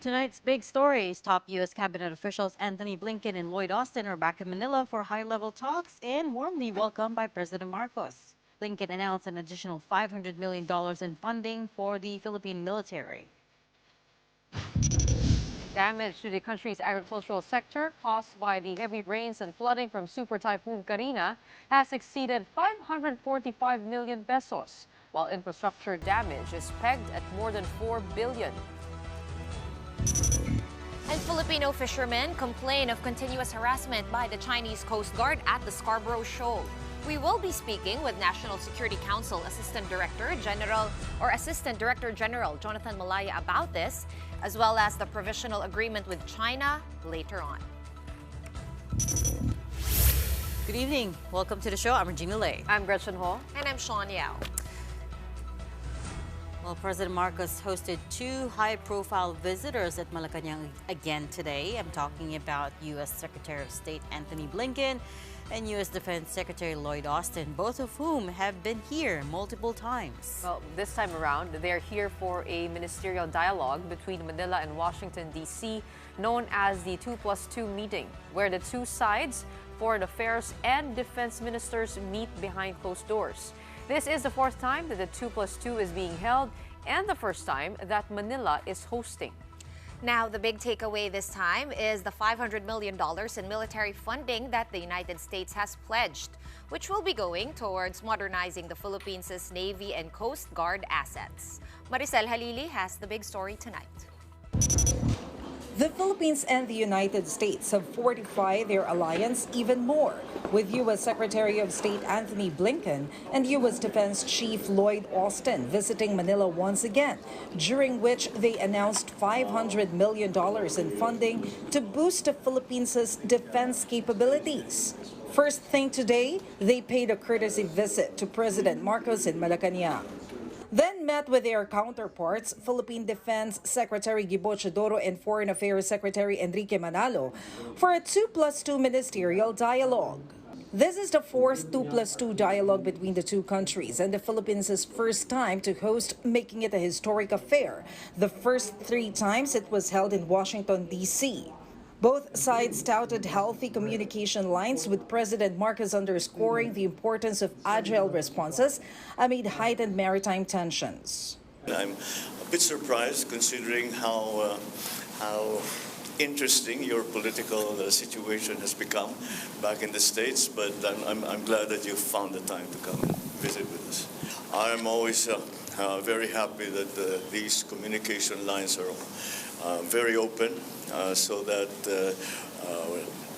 Tonight's big stories. Top U.S. cabinet officials Anthony Blinken and Lloyd Austin are back in Manila for high-level talks and warmly welcomed by President Marcos. Blinken announced an additional $500 million in funding for the Philippine military. Damage to the country's agricultural sector caused by the heavy rains and flooding from Super Typhoon Carina has exceeded 545 million pesos, while infrastructure damage is pegged at more than 4 billion. And Filipino fishermen complain of continuous harassment by the Chinese Coast Guard at the Scarborough Shoal. We will be speaking with National Security Council Assistant Director General Jonathan Malaya about this, as well as the provisional agreement with China later on. Good evening. Welcome to the show. I'm Regina Lay. I'm Gretchen Ho. And I'm Shawn Yao. Well, President Marcos hosted two high-profile visitors at Malacanang again today. I'm talking about U.S. Secretary of State Anthony Blinken and U.S. Defense Secretary Lloyd Austin, both of whom have been here multiple times. Well, this time around, they're here for a ministerial dialogue between Manila and Washington, D.C., known as the 2+2 meeting, where the two sides, foreign affairs and defense ministers, meet behind closed doors. This is the fourth time that the 2+2 is being held and the first time that Manila is hosting. Now, the big takeaway this time is the $500 million in military funding that the United States has pledged, which will be going towards modernizing the Philippines' Navy and Coast Guard assets. Maricel Halili has the big story tonight. The Philippines and the United States have fortified their alliance even more, with U.S. Secretary of State Anthony Blinken and U.S. Defense Chief Lloyd Austin visiting Manila once again, during which they announced $500 million in funding to boost the Philippines' defense capabilities. First thing today, they paid a courtesy visit to President Marcos in Malacanang. Then met with their counterparts, Philippine Defense Secretary Gibo Chodoro and Foreign Affairs Secretary Enrique Manalo, for a 2+2 ministerial dialogue. This is the fourth 2+2 dialogue between the two countries and the Philippines' first time to host, making it a historic affair. The first three times it was held in Washington, D.C. Both sides touted healthy communication lines, with President Marcos underscoring the importance of agile responses amid heightened maritime tensions. I'm a bit surprised considering how interesting your political situation has become back in the States, but I'm glad that you found the time to come and visit with us. I'm always very happy that these communication lines are very open, so that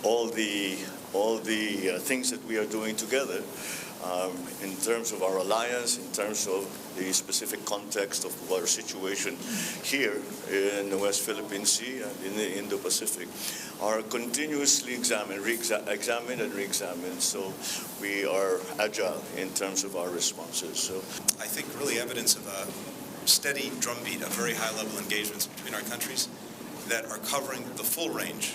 all the things that we are doing together, in terms of our alliance, in terms of the specific context of our situation here in the West Philippine Sea and in the Indo-Pacific, are continuously examined and re-examined. So we are agile in terms of our responses. So I think really evidence of a steady drumbeat of very high-level engagements between our countries that are covering the full range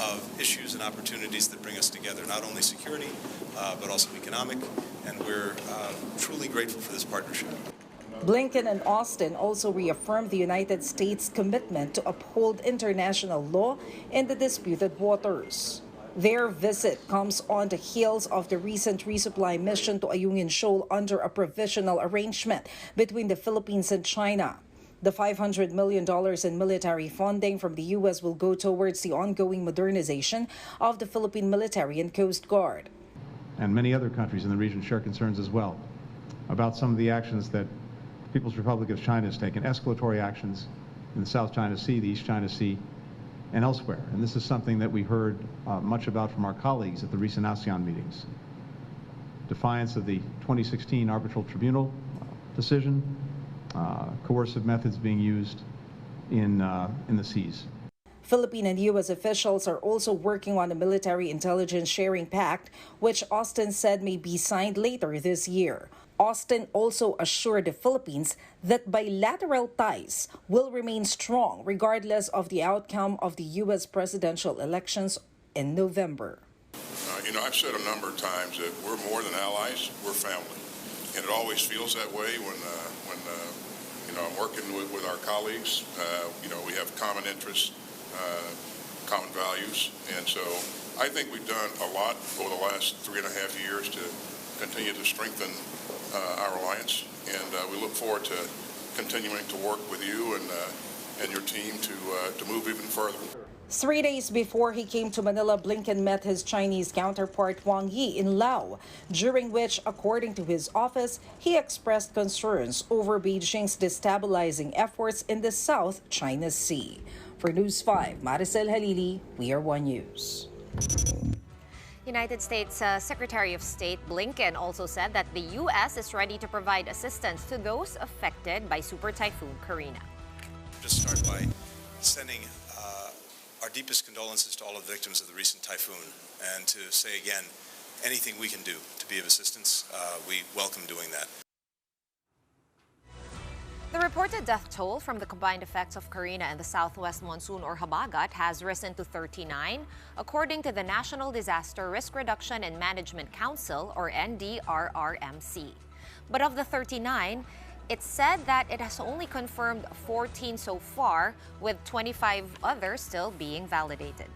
of issues and opportunities that bring us together, not only security, but also economic, and we're truly grateful for this partnership. Blinken and Austin also reaffirmed the United States' commitment to uphold international law in the disputed waters. Their visit comes on the heels of the recent resupply mission to Ayungin Shoal under a provisional arrangement between the Philippines and China. The $500 million in military funding from the U.S. will go towards the ongoing modernization of the Philippine military and Coast Guard. And many other countries in the region share concerns as well about some of the actions that the People's Republic of China has taken, escalatory actions in the South China Sea, the East China Sea, and elsewhere. And this is something that we heard much about from our colleagues at the recent ASEAN meetings. Defiance of the 2016 Arbitral Tribunal decision, coercive methods being used in the seas. Philippine and U.S. officials are also working on a military intelligence sharing pact, which Austin said may be signed later this year. Austin also assured the Philippines that bilateral ties will remain strong regardless of the outcome of the U.S. presidential elections in November. I've said a number of times that we're more than allies, we're family. And it always feels that way when I'm working with our colleagues. We have common interests, common values, and so I think we've done a lot over the last 3.5 years to continue to strengthen our alliance, and we look forward to continuing to work with you and your team to move even further. 3 days before he came to Manila, Blinken met his Chinese counterpart Wang Yi in Laos, during which, according to his office, he expressed concerns over Beijing's destabilizing efforts in the South China Sea. For News 5, Maricel Halili, We Are One News. United States Secretary of State Blinken also said that the U.S. is ready to provide assistance to those affected by Super Typhoon Carina. Just start by sending our deepest condolences to all of the victims of the recent typhoon, and to say again, anything we can do to be of assistance, we welcome doing that. The reported death toll from the combined effects of Carina and the southwest monsoon or Habagat has risen to 39, according to the National Disaster Risk Reduction and Management Council, or NDRRMC. But of the 39, it said that it has only confirmed 14 so far, with 25 others still being validated.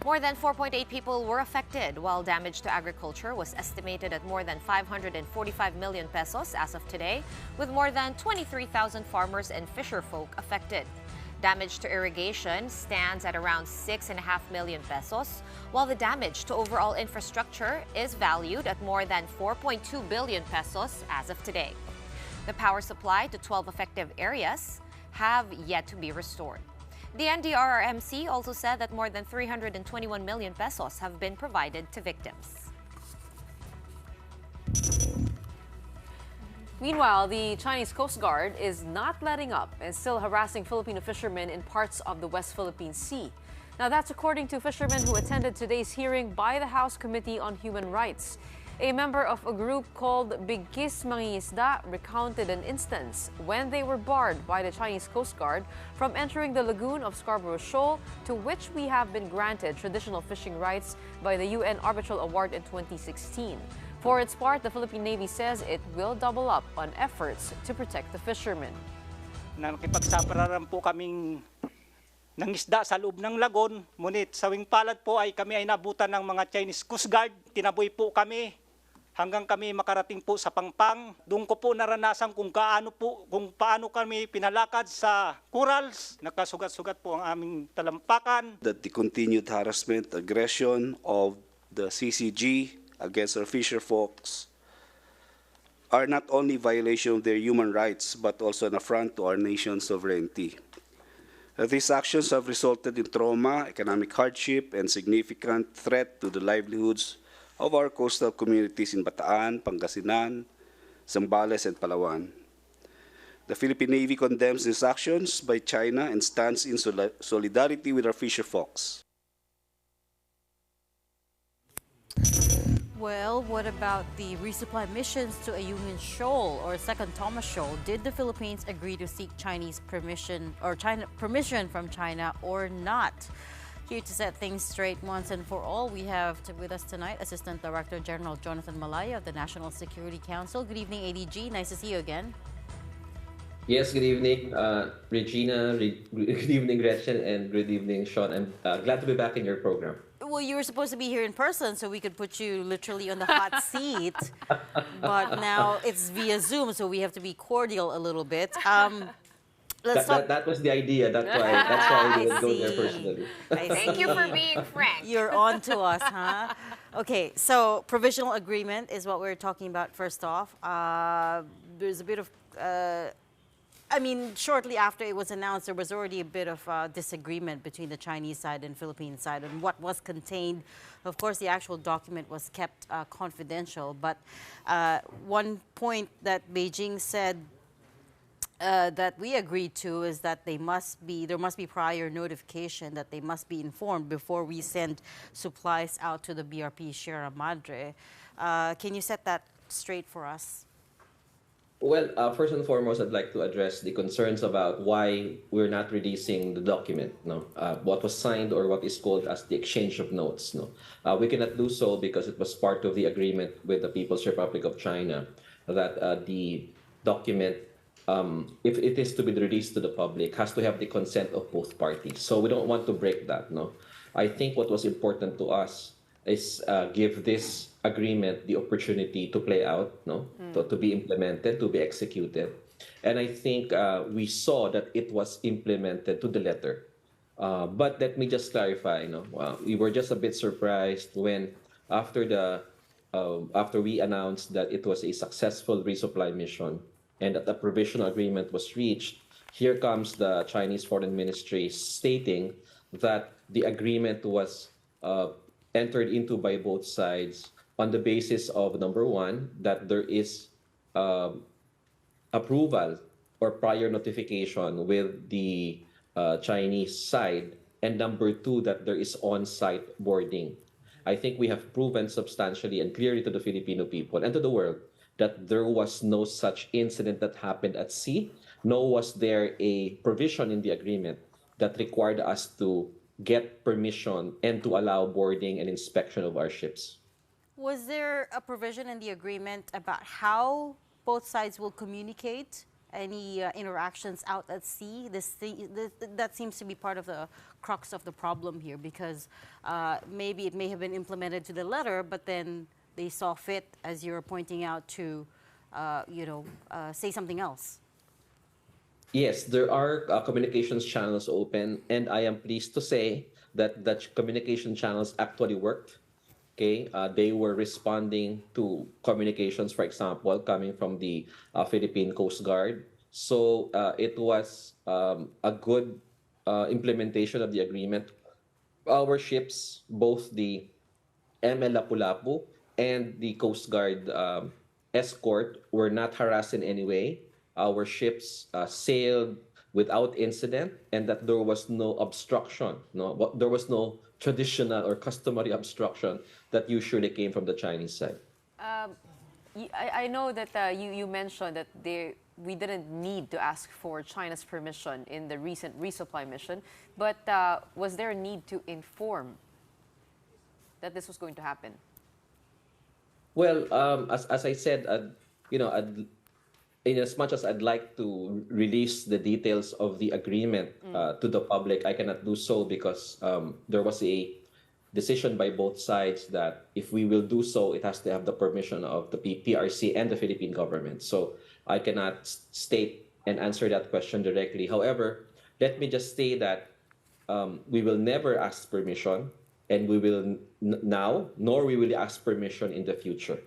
More than 4.8 people were affected, while damage to agriculture was estimated at more than 545 million pesos as of today, with more than 23,000 farmers and fisherfolk affected. Damage to irrigation stands at around 6.5 million pesos, while the damage to overall infrastructure is valued at more than 4.2 billion pesos as of today. The power supply to 12 affected areas have yet to be restored. The NDRRMC also said that more than 321 million pesos have been provided to victims. Meanwhile, the Chinese Coast Guard is not letting up and still harassing Filipino fishermen in parts of the West Philippine Sea. Now, that's according to fishermen who attended today's hearing by the House Committee on Human Rights. A member of a group called Bigkis Mangingisda recounted an instance when they were barred by the Chinese Coast Guard from entering the lagoon of Scarborough Shoal, to which we have been granted traditional fishing rights by the UN Arbitral Award in 2016. For its part, the Philippine Navy says it will double up on efforts to protect the fishermen. Nakipagsapararan po kaming nangisda sa loob ng lagon, ngunit sawing palad po ay kami ay nabutan ng mga Chinese Coast Guard. Tinaboy po kami hanggang kami makarating po sa Pangpang. Doon ko po naranasan kung paano kami pinalakad sa corals. Nakasugat-sugat po ang aming talampakan. That the continued harassment, aggression of the CCG against our fisher folks are not only violation of their human rights, but also an affront to our nation's sovereignty. These actions have resulted in trauma, economic hardship, and significant threat to the livelihoods of our coastal communities in Bataan, Pangasinan, Zambales, and Palawan. The Philippine Navy condemns these actions by China and stands in solidarity with our fisher folks. Well, what about the resupply missions to Ayungin Shoal or Second Thomas Shoal? Did the Philippines agree to seek Chinese permission permission from China or not? Here to set things straight once and for all, we have with us tonight Assistant Director General Jonathan Malaya of the National Security Council. Good evening, ADG. Nice to see you again. Yes, good evening, Regina. Good evening, Gretchen, and good evening, Shawn. I'm glad to be back in your program. Well, you were supposed to be here in person, so we could put you literally on the hot seat. But now it's via Zoom, so we have to be cordial a little bit. That was the idea. That's why we didn't go there personally. Thank you for being frank. You're on to us, huh? Okay, so provisional agreement is what we're talking about first off. There's a bit of... shortly after it was announced, there was already a bit of disagreement between the Chinese side and Philippine side on what was contained. Of course, the actual document was kept confidential, but one point that Beijing said that we agreed to is that there must be prior notification, that they must be informed before we send supplies out to the BRP Sierra Madre. Can you set that straight for us? Well, first and foremost, I'd like to address the concerns about why we're not releasing the document. What was signed, or what is called as the exchange of notes. We cannot do so because it was part of the agreement with the People's Republic of China that the document if it is to be released to the public, has to have the consent of both parties. So we don't want to break that. No, I think what was important to us is give this agreement the opportunity to play out, no, to be implemented, to be executed. And I think we saw that it was implemented to the letter. But let me just clarify, we were just a bit surprised when after after we announced that it was a successful resupply mission and that the provisional agreement was reached, here comes the Chinese Foreign Ministry stating that the agreement was entered into by both sides on the basis of, number one, that there is approval or prior notification with the Chinese side, and number two, that there is on-site boarding. I think we have proven substantially and clearly to the Filipino people and to the world that there was no such incident that happened at sea, nor was there a provision in the agreement that required us to get permission and to allow boarding and inspection of our ships. Was there a provision in the agreement about how both sides will communicate any interactions out at sea? That seems to be part of the crux of the problem here, because maybe it may have been implemented to the letter, but then they saw fit, as you're pointing out, to say something else. Yes, there are communications channels open, and I am pleased to say that the communication channels actually worked. Okay, they were responding to communications, for example, coming from the Philippine Coast Guard. So it was a good implementation of the agreement. Our ships, both the ML Lapu-Lapu and the Coast Guard escort, were not harassed in any way. Our ships sailed without incident, and that there was no obstruction. No, there was no traditional or customary obstruction that usually came from the Chinese side. I know that you mentioned that we didn't need to ask for China's permission in the recent resupply mission, but was there a need to inform that this was going to happen? Well, as I said, in as much as I'd like to release the details of the agreement to the public, I cannot do so because there was a decision by both sides that if we will do so, it has to have the permission of the PRC and the Philippine government. So I cannot state and answer that question directly. However, let me just say that we will never ask permission, and we will now, nor we will ask permission in the future.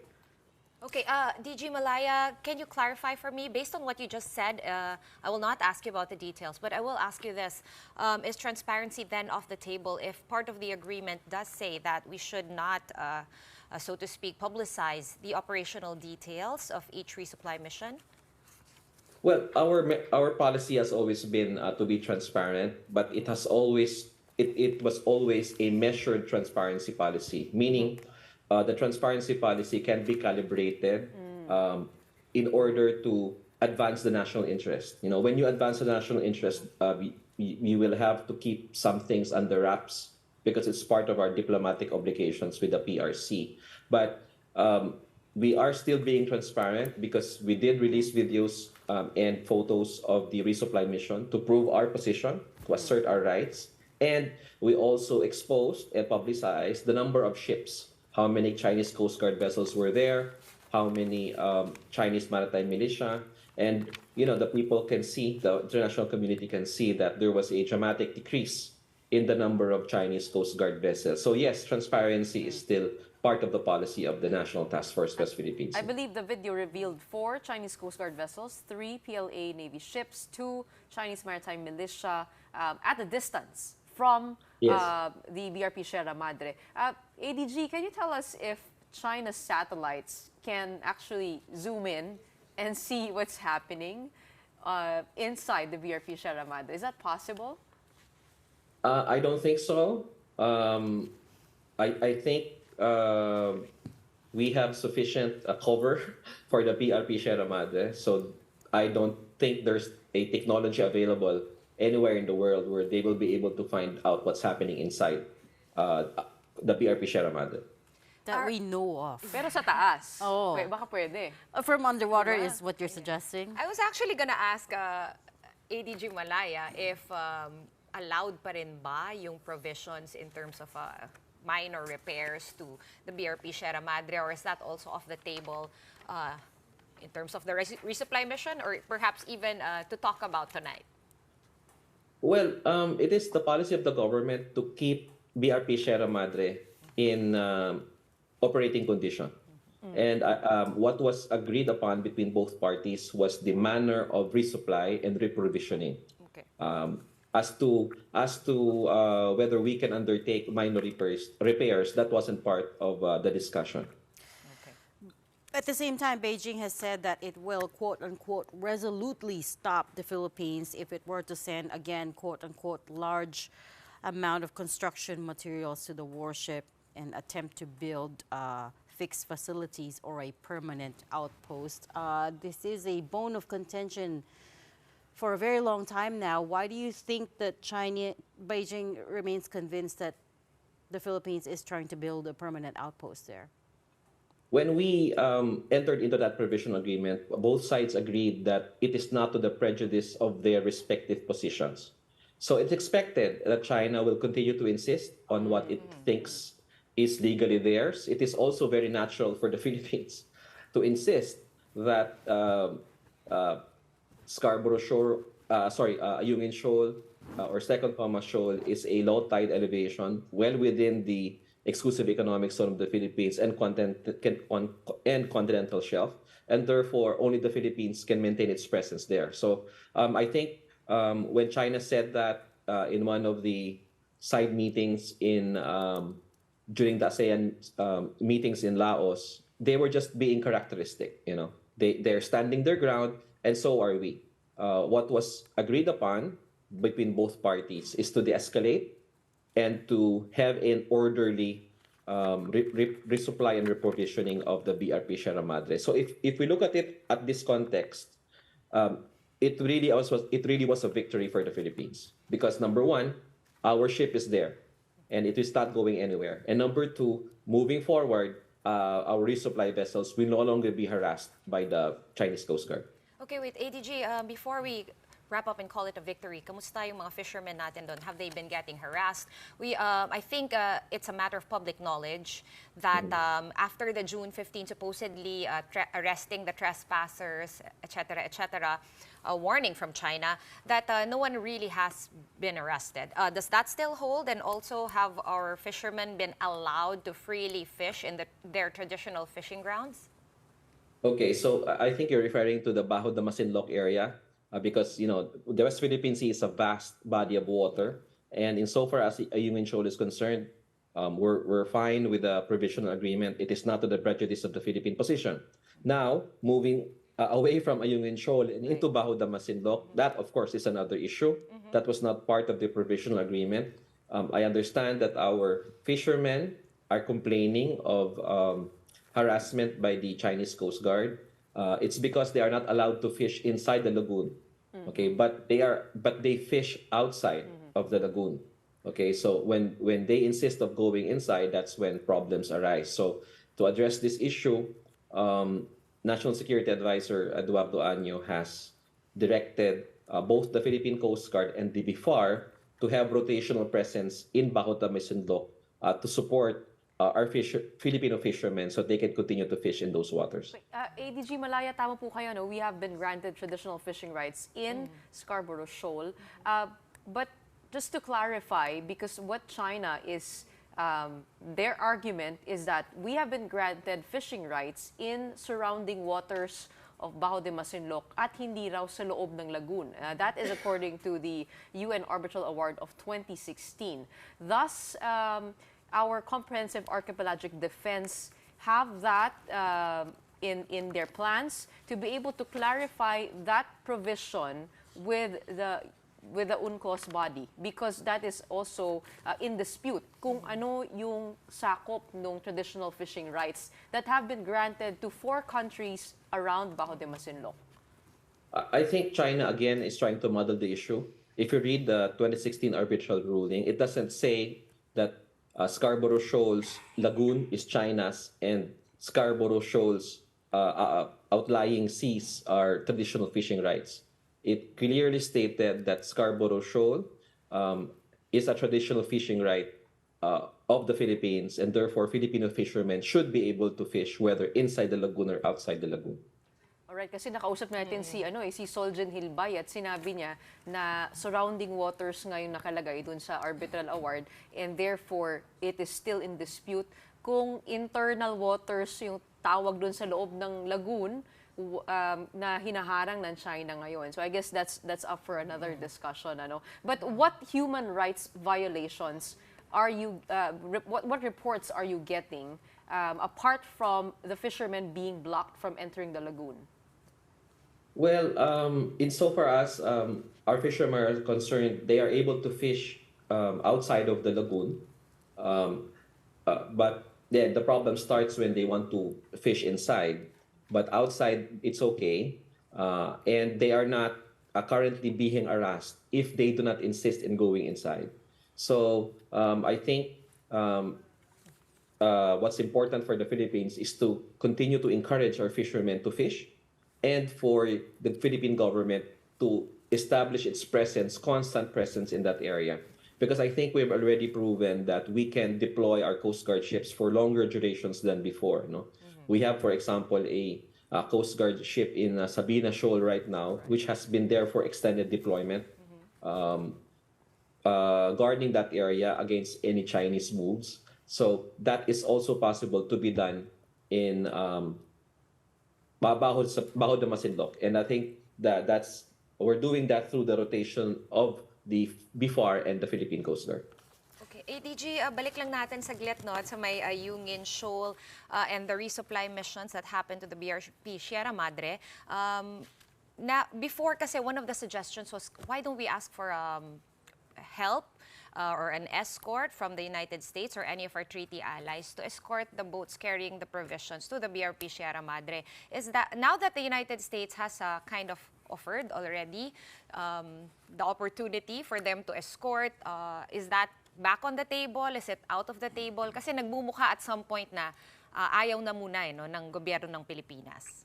Okay, DG Malaya, can you clarify for me, based on what you just said, I will not ask you about the details, but I will ask you this. Is transparency then off the table if part of the agreement does say that we should not, so to speak, publicize the operational details of each resupply mission? Well, our policy has always been to be transparent, but it has always, it was always a measured transparency policy, meaning the transparency policy can be calibrated in order to advance the national interest. When you advance the national interest, you will have to keep some things under wraps because it's part of our diplomatic obligations with the PRC. But we are still being transparent because we did release videos and photos of the resupply mission to prove our position, to assert our rights. And we also exposed and publicized the number of ships, how many Chinese Coast Guard vessels were there, how many Chinese Maritime militia, and the people can see, the international community can see that there was a dramatic decrease in the number of Chinese Coast Guard vessels. So yes, transparency is still part of the policy of the National Task Force West Philippines. I believe the video revealed 4 Chinese Coast Guard vessels, 3 PLA Navy ships, 2 Chinese Maritime militia at a distance from the BRP Sierra Madre. ADG, can you tell us if China's satellites can actually zoom in and see what's happening inside the BRP Sierra Madre? Is that possible? I don't think so. I think we have sufficient cover for the BRP Sierra Madre, so I don't think there's a technology available anywhere in the world where they will be able to find out what's happening inside the BRP Sierra Madre. That we know of. Pero sa taas. Oh. Baka pwede. From underwater is what you're suggesting? I was actually gonna ask ADG Malaya if allowed pa rin ba yung provisions in terms of minor repairs to the BRP Sierra Madre, or is that also off the table in terms of the resupply mission, or perhaps even to talk about tonight? Well, it is the policy of the government to keep BRP Sierra Madre in operating condition. And what was agreed upon between both parties was the manner of resupply and reprovisioning. Okay. As to whether we can undertake minor repairs, that wasn't part of the discussion. At the same time, Beijing has said that it will, quote-unquote, resolutely stop the Philippines if it were to send, again, quote-unquote, large amount of construction materials to the warship and attempt to build fixed facilities or a permanent outpost. This is a bone of contention for a very long time now. Why do you think that Beijing remains convinced that the Philippines is trying to build a permanent outpost there? When we entered into that provisional agreement, both sides agreed that it is not to the prejudice of their respective positions. So it's expected that China will continue to insist on what it thinks is legally theirs. It is also very natural for the Philippines to insist that Scarborough Shoal, Ayungin Shoal or Second Thomas Shoal is a low tide elevation well within the exclusive economic zone of the Philippines and continental shelf, and therefore only the Philippines can maintain its presence there. So I think when China said that in one of the side meetings during the ASEAN meetings in Laos, they were just being characteristic. You know, they're standing their ground, and so are we. What was agreed upon between both parties is to de-escalate and to have an orderly resupply and reprovisioning of the BRP Sierra Madre. So if we look at it at this context, it really was a victory for the Philippines, because number one, our ship is there and it is not going anywhere. And number two, moving forward, our resupply vessels will no longer be harassed by the Chinese Coast Guard. Okay, wait, ADG, before we wrap up and call it a victory, kamusta yung mga fishermen natin doon? Have they been getting harassed? I think it's a matter of public knowledge that after the June 15, supposedly arresting the trespassers, etc., a warning from China, that no one really has been arrested. Does that still hold? And also, have our fishermen been allowed to freely fish in their traditional fishing grounds? Okay, so I think you're referring to the Bajo de Masinloc area, because the West Philippine Sea is a vast body of water, and insofar as Ayungin Shoal is concerned, we're fine with the provisional agreement. It is not to the prejudice of the Philippine position. Now, moving away from Ayungin Shoal and into Bajo de Masinloc, that of course is another issue. That was not part of the provisional agreement. I understand that our fishermen are complaining of harassment by the Chinese Coast Guard. It's because they are not allowed to fish inside the lagoon. Okay, but they fish outside of the lagoon. Okay, so when they insist of going inside, that's when problems arise. So to address this issue, National Security Advisor Eduardo Año has directed both the Philippine Coast Guard and the BIFAR to have rotational presence in Bajo de Masinloc to support our Filipino fishermen so they can continue to fish in those waters. ADG Malaya, tama po kayo, no? We have been granted traditional fishing rights in Scarborough Shoal. But just to clarify, because what China is, their argument is that we have been granted fishing rights in surrounding waters of Bajo de Masinloc at hindi raw sa loob ng lagoon. That is according to the UN Arbitral Award of 2016. Thus, our comprehensive archipelagic defense have that in their plans to be able to clarify that provision with the UNCLOS body, because that is also in dispute kung ano yung sakop ng traditional fishing rights that have been granted to 4 countries around Bajo de Masinloc. I think China again is trying to muddle the issue. If you read the 2016 arbitral ruling, it doesn't say that Scarborough Shoals Lagoon is China's, and Scarborough Shoals outlying seas are traditional fishing rights. It clearly stated that Scarborough Shoal is a traditional fishing right of the Philippines, and therefore Filipino fishermen should be able to fish whether inside the lagoon or outside the lagoon. Alright, kasi nakausap natin si Soljan Hilbay at sinabi niya na surrounding waters ngayon nakalagay dun sa arbitral award, and therefore it is still in dispute kung internal waters yung tawag dun sa loob ng lagoon na hinaharang ng China ngayon. So I guess that's up for another discussion. But what human rights violations are you, what reports are you getting apart from the fishermen being blocked from entering the lagoon? Well, insofar as our fishermen are concerned, they are able to fish outside of the lagoon. But then the problem starts when they want to fish inside. But outside, it's okay. And they are not currently being harassed if they do not insist in going inside. So I think what's important for the Philippines is to continue to encourage our fishermen to fish, and for the Philippine government to establish its presence, constant presence in that area. Because I think we've already proven that we can deploy our Coast Guard ships for longer durations than before. We have, for example, a Coast Guard ship in Sabina Shoal right now, which has been there for extended deployment, guarding that area against any Chinese moves. So that is also possible to be done in Bahod de Masinloc. And I think that's we're doing that through the rotation of the BIFAR and the Philippine Coast Guard. Okay, ADG, balik lang natin saglit at sa may Yungin Shoal and the resupply missions that happened to the BRP Sierra Madre. Before kasi one of the suggestions was, why don't we ask for help or an escort from the United States or any of our treaty allies to escort the boats carrying the provisions to the BRP Sierra Madre? Is that now that the United States has kind of offered already the opportunity for them to escort, is that back on the table? Is it out of the table? Kasi nagbumukha at some point na ayaw na muna ng gobyerno ng Pilipinas.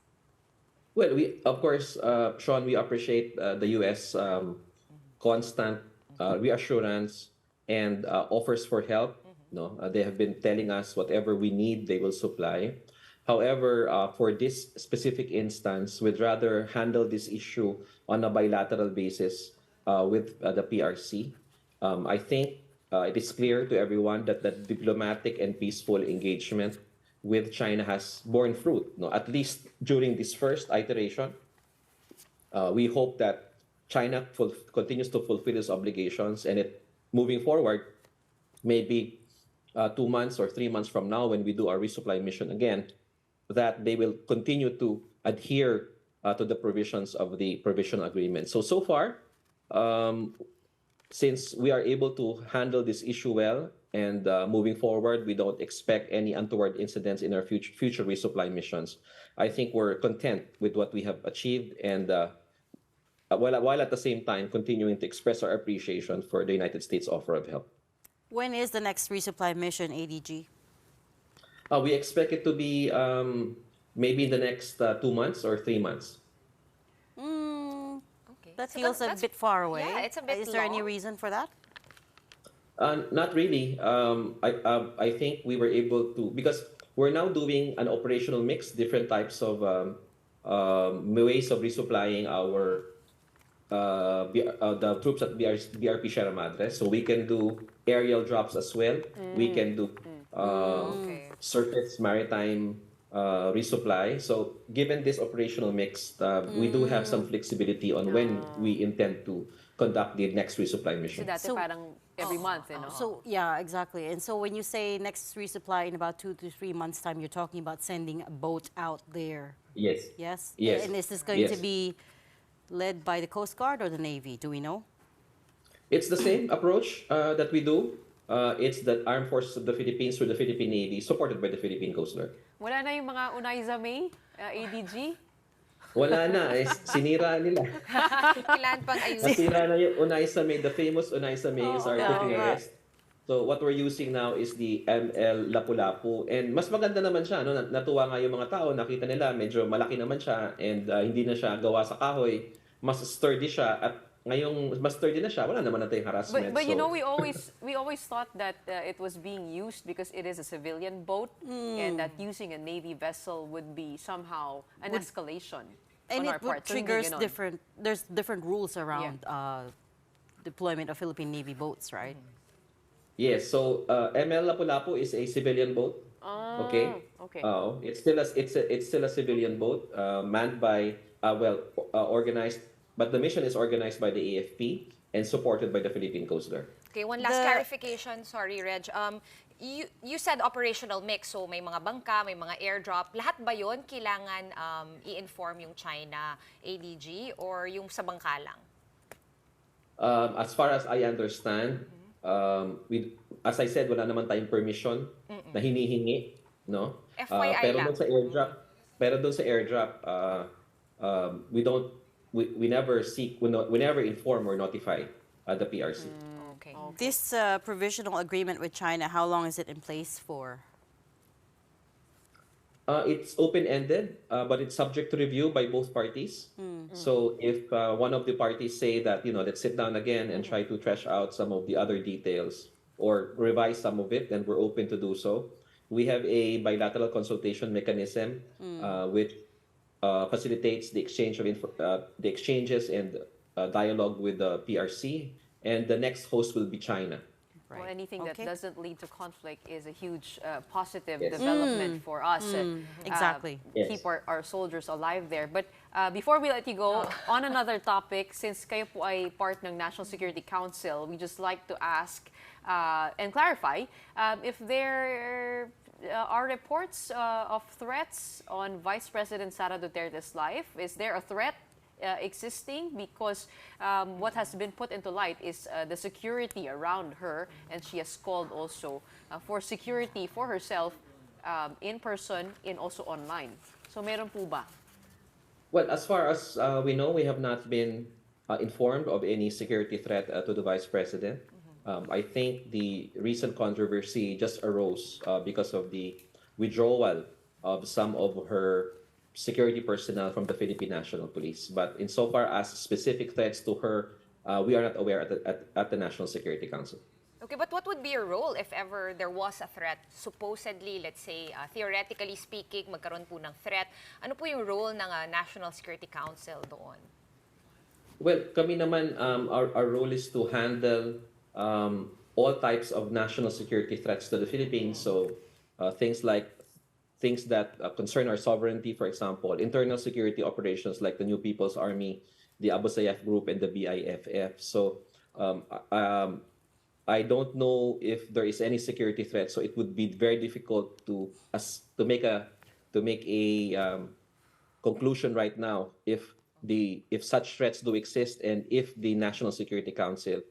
Well, of course, Shawn, we appreciate the U.S. Constant reassurance and offers for help. They have been telling us whatever we need, they will supply. However, for this specific instance, we'd rather handle this issue on a bilateral basis with the PRC. I think it is clear to everyone that the diplomatic and peaceful engagement with China has borne fruit, at least during this first iteration. We hope that China continues to fulfill its obligations, and moving forward, maybe 2 months or 3 months from now when we do our resupply mission again, that they will continue to adhere to the provisions of the Provisional Agreement. So far, since we are able to handle this issue well, and moving forward, we don't expect any untoward incidents in our future resupply missions, I think we're content with what we have achieved, and while at the same time continuing to express our appreciation for the United States' offer of help. When is the next resupply mission, ADG? We expect it to be maybe the next 2 months or 3 months. Okay. That feels a bit far away. Yeah, it's a bit Is there any reason for that? Not really. I think we were able to, because we're now doing an operational mix, different types of ways of resupplying the troops at BRP Sierra Madre. So we can do aerial drops as well. We can do surface maritime resupply. So given this operational mix, we do have some flexibility on when we intend to conduct the next resupply mission. So parang every month, So yeah, exactly. And so when you say next resupply in about 2 to 3 months' time, you're talking about sending a boat out there. Yes. Yes. Yes. And is this going to be led by the Coast Guard or the Navy? Do we know? It's the same approach that we do. It's the Armed Forces of the Philippines through the Philippine Navy, supported by the Philippine Coast Guard. Wala na yung mga Unaiza May, ADG? Wala na, sinira nila. Kailan pang ayusin? Nasira na yung Unaiza May, the famous Unaiza May is our cooking arrest. So what we're using now is the ML Lapu-Lapu, and mas maganda naman siya, no? Natuwa nga yung mga tao, nakita nila medyo malaki naman siya, and hindi na siya gawa sa kahoy, mas sturdy siya, at ngayong mas sturdy na siya, wala naman na tayong harassment. But you know, we always thought that it was being used because it is a civilian boat, and that using a Navy vessel would be somehow an escalation And on our it would part. So hindi triggers ganon. there's different rules around deployment of Philippine Navy boats, right? Yes, so ML Lapu-Lapu is a civilian boat. Okay. Okay. It's still a civilian boat, manned by organized, but the mission is organized by the AFP and supported by the Philippine Coast Guard. Okay, one last clarification. Sorry, Reg. You said operational mix, so may mga bangka, may mga airdrop. Lahat ba yun kailangan i-inform yung China ADG or yung sa bangka lang? As far as I understand, as I said, wala naman tayong permission na hinihingi, no? FYI pero lang. doon sa airdrop, we never we never inform or notify the PRC. Okay. This provisional agreement with China, how long is it in place for? It's open-ended, but it's subject to review by both parties. So if one of the parties say that, let's sit down again and try to thresh out some of the other details or revise some of it, then we're open to do so. We have a bilateral consultation mechanism which facilitates the exchanges and dialogue with the PRC, and the next host will be China. Well, anything that Okay. doesn't lead to conflict is a huge positive Yes. development for us. Exactly. Yes. Keep our soldiers alive there. But before we let you go, on another topic, since kayo po ay part ng National Security Council, we just like to ask and clarify if there are reports of threats on Vice President Sara Duterte's life. Is there a threat existing? Because what has been put into light is the security around her, and she has called also for security for herself in person and also online. So meron po ba? Well, as far as we know, we have not been informed of any security threat to the Vice President. I think the recent controversy just arose because of the withdrawal of some of her security personnel from the Philippine National Police. But insofar as specific threats to her, we are not aware at the National Security Council. Okay, but what would be your role if ever there was a threat? Supposedly, let's say, theoretically speaking, magkaroon po ng threat. Ano po yung role ng National Security Council doon? Well, kami naman, our role is to handle all types of national security threats to the Philippines. So things that concern our sovereignty, for example, internal security operations like the New People's Army, the Abu Sayyaf Group, and the BIFF. So I don't know if there is any security threat. So it would be very difficult to make a conclusion right now if such threats do exist and if the National Security Council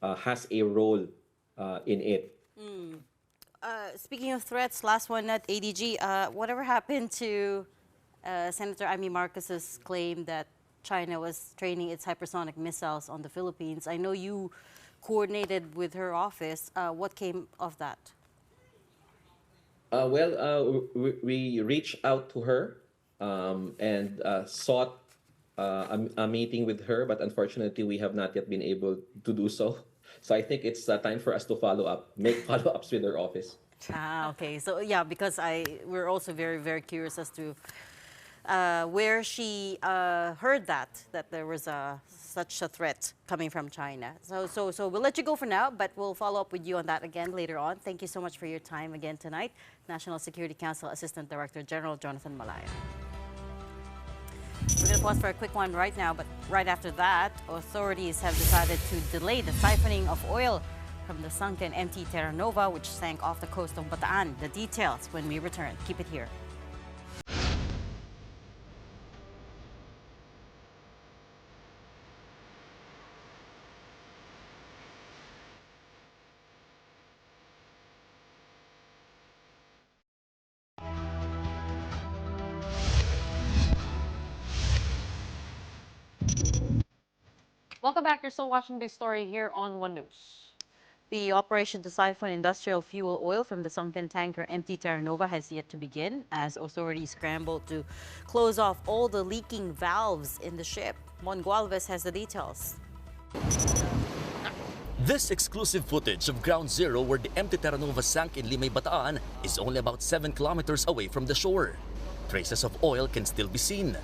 has a role in it. Speaking of threats, last one at ADG, whatever happened to Senator Amy Marcos's claim that China was training its hypersonic missiles on the Philippines? I know you coordinated with her office. What came of that? We reached out to her and sought a meeting with her, but unfortunately, we have not yet been able to do so. So I think it's time for us to make follow-ups with her office. Okay. So yeah, because we're also very, very curious as to where she heard that there was such a threat coming from China. So we'll let you go for now, but we'll follow up with you on that again later on. Thank you so much for your time again tonight, National Security Council Assistant Director General Jonathan Malaya. We're going to pause for a quick one right now, but right after that, authorities have decided to delay the siphoning of oil from the sunken MT Terra Nova, which sank off the coast of Bataan. The details when we return. Keep it here. Welcome back. You're still watching this story here on One News. The operation to siphon industrial fuel oil from the sunken tanker MT Terra Nova has yet to begin as authorities scramble to close off all the leaking valves in the ship. Mon Gualvez has the details. This exclusive footage of Ground Zero where the MT Terra Nova sank in Limay, Bataan is only about 7 kilometers away from the shore. Traces of oil can still be seen.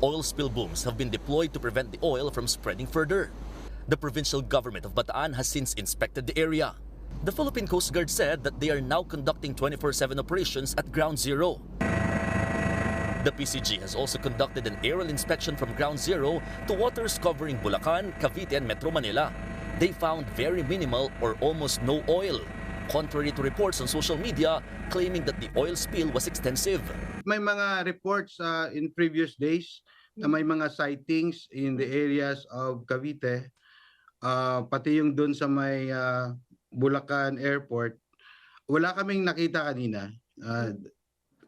Oil spill booms have been deployed to prevent the oil from spreading further. The provincial government of Bataan has since inspected the area. The Philippine Coast Guard said that they are now conducting 24/7 operations at Ground Zero. The PCG has also conducted an aerial inspection from Ground Zero to waters covering Bulacan, Cavite, and Metro Manila. They found very minimal or almost no oil, contrary to reports on social media claiming that the oil spill was extensive. May mga reports in previous days na may mga sightings in the areas of Cavite, pati yung dun sa may Bulacan Airport. Wala kaming nakita kanina.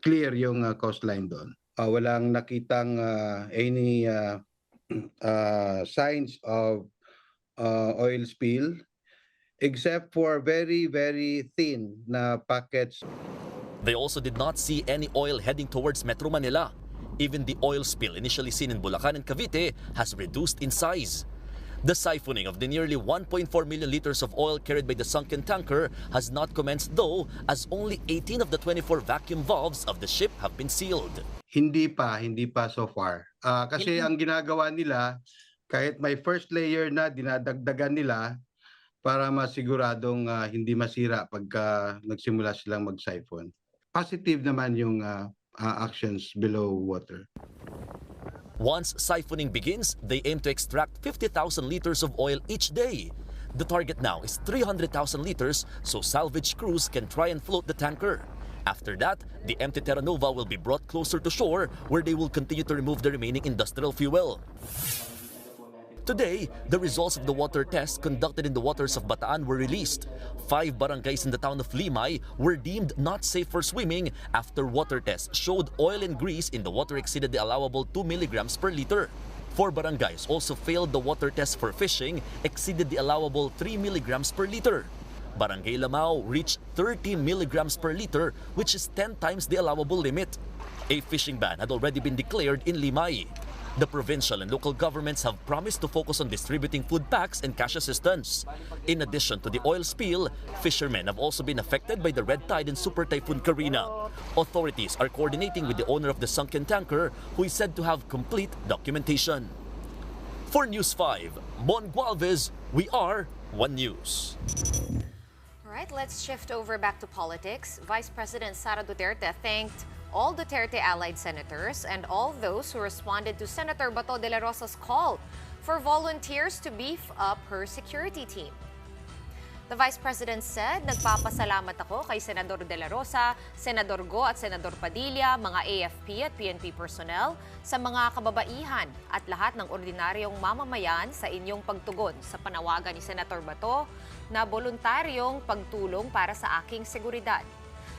Clear yung coastline doon. Walang nakitang any signs of oil spill except for very, very thin na packets. They also did not see any oil heading towards Metro Manila. Even the oil spill initially seen in Bulacan and Cavite has reduced in size. The siphoning of the nearly 1.4 million liters of oil carried by the sunken tanker has not commenced though, as only 18 of the 24 vacuum valves of the ship have been sealed. Hindi pa so far. Kasi ang ginagawa nila, kahit may first layer na dinadagdagan nila para masiguradong hindi masira pagka nagsimula silang mag-siphon. Positive naman yung actions below water. Once siphoning begins, they aim to extract 50,000 liters of oil each day. The target now is 300,000 liters so salvage crews can try and float the tanker. After that, the MT Terra Nova will be brought closer to shore where they will continue to remove the remaining industrial fuel. Today, the results of the water tests conducted in the waters of Bataan were released. 5 barangays in the town of Limay were deemed not safe for swimming after water tests showed oil and grease in the water exceeded the allowable 2 milligrams per liter. 4 barangays also failed the water test for fishing, exceeded the allowable 3 milligrams per liter. Barangay Lamao reached 30 milligrams per liter, which is 10 times the allowable limit. A fishing ban had already been declared in Limay. The provincial and local governments have promised to focus on distributing food packs and cash assistance. In addition to the oil spill, fishermen have also been affected by the red tide and super Typhoon Carina. Authorities are coordinating with the owner of the sunken tanker, who is said to have complete documentation. For News 5, Mon Gualvez, we are One News. All right, let's shift over back to politics. Vice President Sara Duterte thanked all Duterte allied senators and all those who responded to Senator Bato de la Rosa's call for volunteers to beef up her security team. The Vice President said, "Nagpapasalamat ako kay Senador de la Rosa, Senador Go at Senador Padilla, mga AFP at PNP personnel, sa mga kababaihan at lahat ng ordinaryong mamamayan sa inyong pagtugon sa panawagan ni Senator Bato na voluntaryong pagtulong para sa aking seguridad."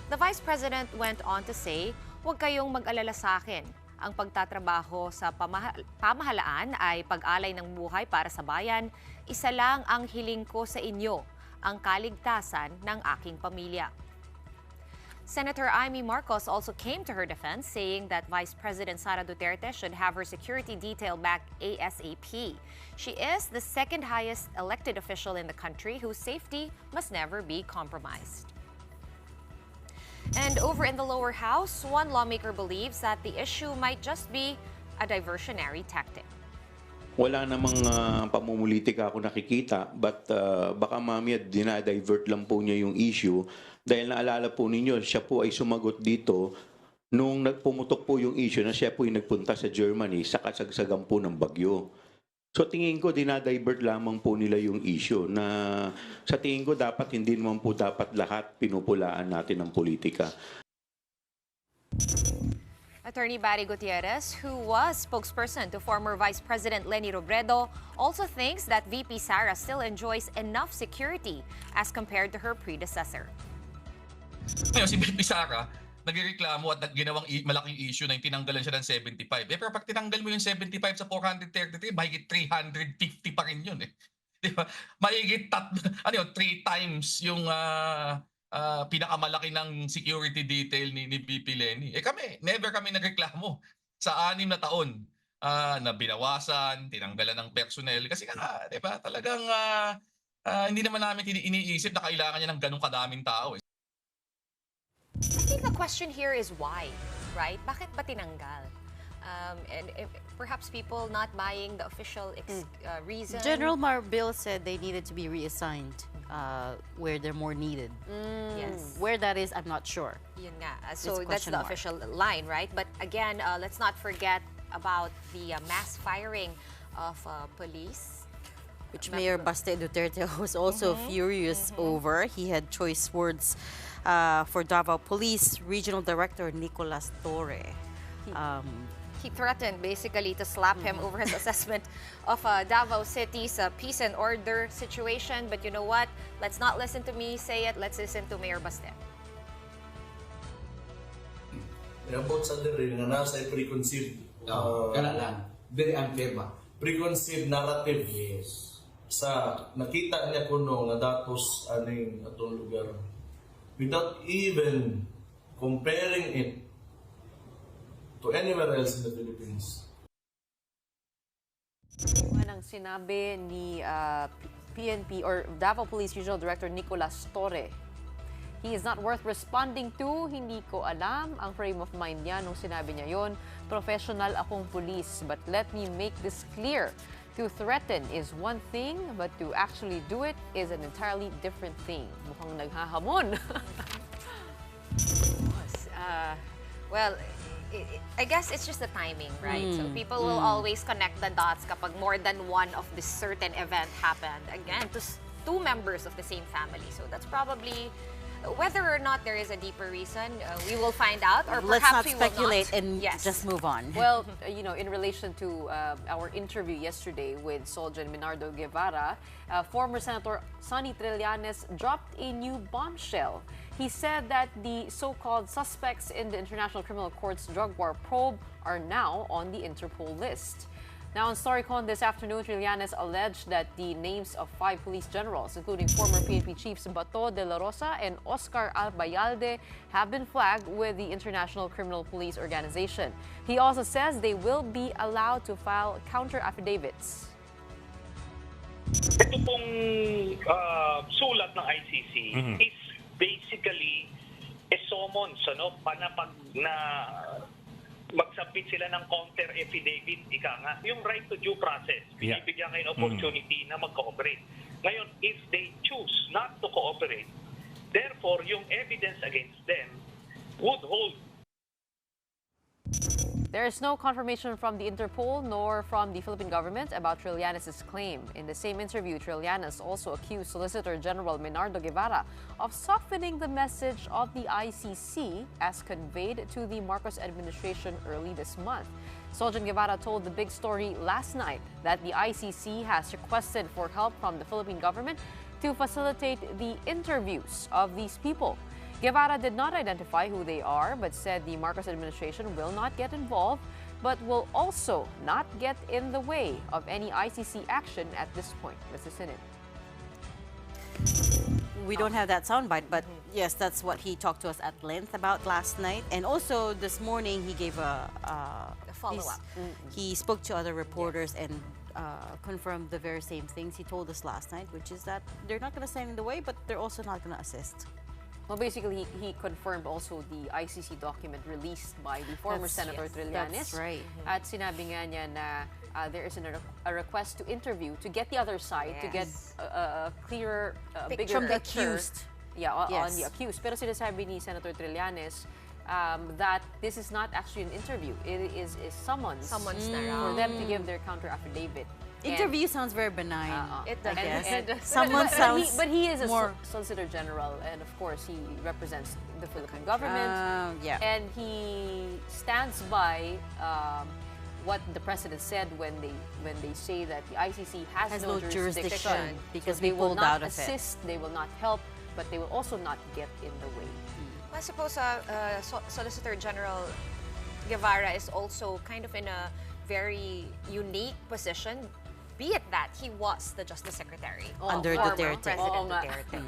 The Vice President went on to say, "Huwag kayong mag-alala sa akin. Ang pagtatrabaho sa pamahalaan ay pag-alay ng buhay para sa bayan. Isa lang ang hiling ko sa inyo, ang kaligtasan ng aking pamilya." Senator Amy Marcos also came to her defense, saying that Vice President Sara Duterte should have her security detail back ASAP. She is the second highest elected official in the country whose safety must never be compromised. And over in the lower house, one lawmaker believes that the issue might just be a diversionary tactic. Wala namang pamumulitika ako nakikita, but baka mamaya dinadivert lang po niya yung issue dahil naalala po ninyo, siya po ay sumagot dito nung nagpumutok po yung issue na siya po ay nagpunta sa Germany sa kasagsagan po ng bagyo. So tingin ko dinadivert lamang po nila yung issue na sa tingin ko dapat hindi naman po dapat lahat pinupulaan natin ng politika. Attorney Barry Gutierrez, who was spokesperson to former Vice President Leni Robredo, also thinks that VP Sara still enjoys enough security as compared to her predecessor. Ngayon, si VP Sara, nagreklamo at ginawang malaking issue na yung tinanggalan siya ng 75. Pero pag tinanggal mo yung 75 sa 433, mahigit 350 pa rin yun eh. Di ba? Mahigit three times yung pinakamalaki ng security detail ni VP Lenny. Kami, never kami nagreklamo sa 6 na taon na binawasan, tinanggalan ng personnel. Kasi di ba, talagang hindi naman namin iniisip na kailangan niya ng ganong kadaming tao. I think the question here is why, right? Bakit ba tinanggal? And perhaps people not buying the official reason. General Marbil said they needed to be reassigned where they're more needed. Yes. Where that is, I'm not sure. Yun nga. So It's that's the question mark. official line, right? But again, let's not forget about the mass firing of police. Which Mayor Baste Duterte was also furious over. He had choice words for Davao Police Regional Director Nicolas Torre. He threatened basically to slap him over his assessment of Davao City's peace and order situation. But you know what? Let's not listen to me say it. Let's listen to Mayor Baste. About sa diri nga nasa preconceived kana lang very unfair ba preconceived narrative sa nakita niya kuno nga datos aning atong lugar without even comparing it to anywhere else in the Philippines. Anong sinabi ni PNP or Davao Police Regional Director Nicolas Torre? He is not worth responding to. Hindi ko alam ang frame of mind niya nung sinabi niya yon. Professional akong police, but let me make this clear. To threaten is one thing, but to actually do it is an entirely different thing. Mukhang naghahamon. Well, I guess it's just the timing, right? So people will always connect the dots kapag more than one of this certain event happened. Again, to two members of the same family. So that's probably, whether or not there is a deeper reason, we will find out, or Let's perhaps not we will not. speculate and just move on. Well, in relation to our interview yesterday with Soljan Minardo Guevara, former Senator Sonny Trillanes dropped a new bombshell. He said that the so-called suspects in the International Criminal Court's drug war probe are now on the Interpol list. Now, on Storycon this afternoon, Trillanes alleged that the names of 5 police generals, including former PNP chiefs Bato de la Rosa and Oscar Albayalde, have been flagged with the International Criminal Police Organization. He also says they will be allowed to file counter-affidavits. Ito pong sulat ng ICC is basically a summons, panapag na mag-submit sila ng counter-affidavit, ika nga. Yung right to due process, binibigyan kayo ng opportunity na mag-cooperate. Ngayon, if they choose not to cooperate, therefore, yung evidence against them would hold. There is no confirmation from the Interpol nor from the Philippine government about Trillanes' claim. In the same interview, Trillanes also accused Solicitor General Minardo Guevara of softening the message of the ICC as conveyed to the Marcos administration early this month. Soljan Guevara told The Big Story last night that the ICC has requested for help from the Philippine government to facilitate the interviews of these people. Guevara did not identify who they are, but said the Marcos administration will not get involved, but will also not get in the way of any ICC action at this point. Let's listen in. We don't have that soundbite, but yes, that's what he talked to us at length about last night. And also this morning, he gave a follow-up. He spoke to other reporters and confirmed the very same things he told us last night, which is that they're not going to stand in the way, but they're also not going to assist. Well, basically, he confirmed also the ICC document released by the former Senator Trillanes. That's right. At sinabi nga niya na there is a request to interview to get the other side, to get a clearer, bigger from the picture. accused. Yeah, on the accused. Pero sinasabi ni Senator Trillanes that this is not actually an interview. It is a summons for them to give their counter-affidavit. Interview sounds very benign. It I does. guess. Someone sounds but he is a more Solicitor General, and of course he represents the Philippine government. And he stands by what the president said when they say that the ICC has no jurisdiction because so they will pulled out not of assist, they will not help, but they will also not get in the way. I suppose Solicitor General Guevara is also kind of in a very unique position albeit that he was the Justice Secretary Under former Duterte. President Oo nga. Duterte.